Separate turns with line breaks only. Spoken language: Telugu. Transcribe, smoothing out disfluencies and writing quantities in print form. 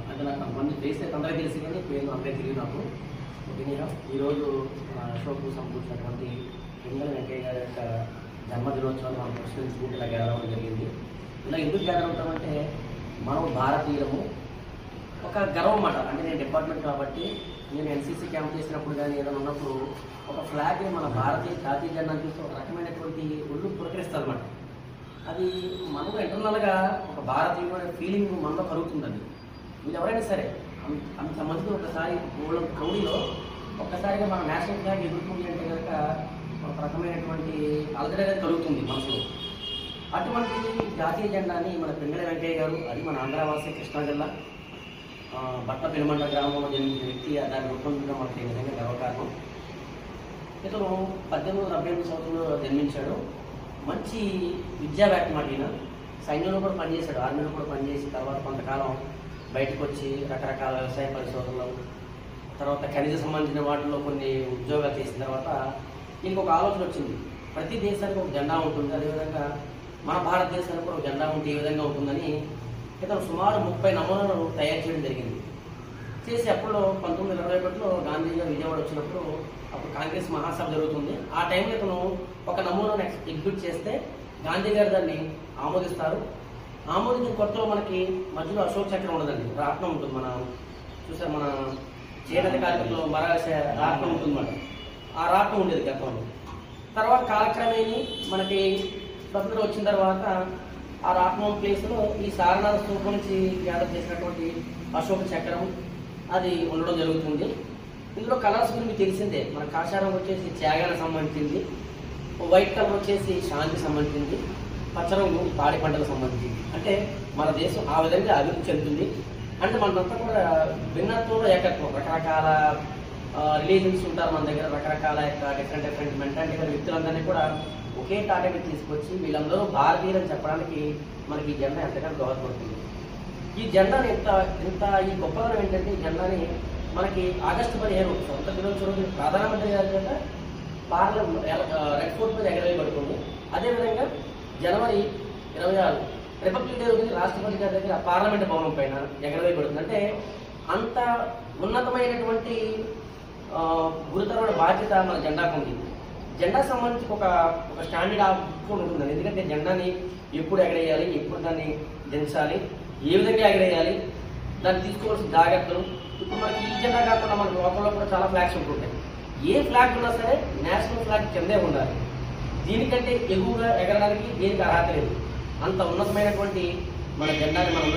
అంటే నాకు కొంతమంది ఫేస్ అయితే అందరికీ తెలిసి కానీ పేరు అందరికీ తెలియదు నాకు. ఈరోజు అశోక్ సమకూర్చినటువంటి పింగళ వెంకయ్య గారి యొక్క జన్మదినోత్సవాన్ని మనం పురస్కరించుకుంటూ ఇలా గ్యాదర్ అవ్వడం జరిగింది. ఇలా ఎందుకు గ్యాదర్ అవుతామంటే మనం భారతీయులము ఒక గర్వం అన్నమాట. అంటే నేను డిపార్ట్మెంట్ కాబట్టి నేను ఎన్సీసీ క్యాంప్ చేసినప్పుడు కానీ ఏదైనా ఉన్నప్పుడు ఒక ఫ్లాగ్ని మన భారతీయ జాతీయ జెండాను చూస్తే ఒక రకమైనటువంటి ఒళ్ళు పురకరిస్తారు అన్నమాట. అది మనకు ఇంటర్నల్గా ఒక భారతీయుడు అనే ఫీలింగ్ మనలో కలుగుతుందండి. మీరు ఎవరైనా సరే అంతమంది ఒకసారి క్రౌడీలో ఒక్కసారిగా మన నేషనల్ ఫ్లాగ్ ఎదుర్కొంది అంటే కనుక ఒక రకమైనటువంటి అలజడి కలుగుతుంది మనసులో. అటువంటి జాతీయ జెండాని మన పింగళ వెంకయ్య గారు, అది మన ఆంధ్రవాసి కృష్ణా జిల్లా బట్ల పెనుమండ గ్రామంలో జన్మించిన వ్యక్తి, దాన్ని రూపొందించడం మనకి నిజంగా గర్వకారణం. ఇతను 1878 సంవత్సరంలో జన్మించాడు. మంచి విద్యావేత్త మాట. ఈయన సైన్యంలో కూడా పనిచేశాడు, ఆర్మీలో కూడా పనిచేసి తర్వాత కొంతకాలం బయటకు వచ్చి రకరకాల వ్యవసాయ పరిశోధనలు, తర్వాత ఖనిజ సంబంధించిన వాటిలో కొన్ని ఉద్యోగాలు చేసిన తర్వాత ఇంకొక ఆలోచన వచ్చింది. ప్రతి దేశానికి ఒక జెండా ఉంటుంది, అదేవిధంగా మన భారతదేశానికి కూడా ఒక జెండా ఉంటే ఏ విధంగా ఉంటుందని ఇతను సుమారు 30 నమూనాలను తయారు చేయడం జరిగింది. చేసి అప్పుడు 1921లో గాంధీ గారు విజయవాడ వచ్చినప్పుడు అప్పుడు కాంగ్రెస్ మహాసభ జరుగుతుంది. ఆ టైంలో ఇతను ఒక నమూనాను ఎగ్జిక్యూట్ చేస్తే గాంధీ గారు దాన్ని ఆమోదిస్తారు. ఆమోదించిన కొత్తలో మనకి మధ్యలో అశోక్ చక్రం ఉండదండి, రాట్నం ఉంటుంది. మన చూసారు మన చేనేత కార్మికులు మరాఠ రాట్నం ఉంటుంది అన్నమాట. ఆ రాట్నం ఉండేది గతంలో. తర్వాత కాలక్రమేణి మనకి స్వతంత్రం వచ్చిన తర్వాత ఆ రాట్నం ప్లేస్లో ఈ సారనాథ స్తూపం నుంచి గ్యాదర్ చేసినటువంటి అశోక చక్రం అది ఉండడం జరుగుతుంది. ఇందులో కలర్స్ గురించి తెలిసిందే. మన కాషాయం వచ్చేసి త్యాగానికి సంబంధించింది, వైట్ కలర్ వచ్చేసి శాంతికి సంబంధించింది, పచ్చ రంగు పాడి పంటలకు సంబంధించింది. అంటే మన దేశం ఆ విధంగా అభివృద్ధి చెందుతుంది. అంటే మనంతా కూడా భిన్నత్వంలో ఏకత్వం, రకరకాల రిలీజన్స్ ఉంటారు మన దగ్గర, రకరకాల డిఫరెంట్ మెంటాలిటీ గల వ్యక్తులందరినీ కూడా ఒకే టాటకి తీసుకొచ్చి వీళ్ళందరూ భారతీయులని చెప్పడానికి మనకి ఈ జెండా ఎంతగానో దోహదపడుతుంది. ఈ జెండాని ఇంత ఈ గొప్పదనం ఏంటంటే ఈ జెండాని మనకి ఆగస్టు 15 స్వతంత్ర దినోత్సవం ప్రధానమంత్రి గారి చేత పార్లమెంట్ రెడ్ ఫోర్ట్ మీద ఎగరవేయబడుతుంది. అదేవిధంగా జనవరి 26 రిపబ్లిక్ డే రోజున రాష్ట్రపతి గారి దగ్గర పార్లమెంట్ భవనం పైన ఎగరవేయబడుతుంది. అంటే అంత ఉన్నతమైనటువంటి గురుతరమైన బాధ్యత మన జెండాకు ఉంది. జెండా సంబంధించి ఒక స్టాండర్డ్ ఆఫ్ ఉంటుందండి. ఎందుకంటే జెండాని ఎప్పుడు ఎగరేయాలి, ఎప్పుడు దాన్ని దించాలి, ఏ విధంగా ఎగరేయాలి, దాన్ని తీసుకోవాల్సిన జాగ్రత్తలు. ఇప్పుడు మనకి ఈ జెండా కాకుండా మన లోపల కూడా చాలా ఫ్లాగ్స్ ఉంటుంటాయి. ఏ ఫ్లాగ్ ఉన్నా సరే నేషనల్ ఫ్లాగ్ కిందే ఉండాలి. దీనికంటే ఎక్కువగా ఎగరడానికి దీనికి అర్హత లేదు. అంత ఉన్నతమైనటువంటి మన జెండాని మనం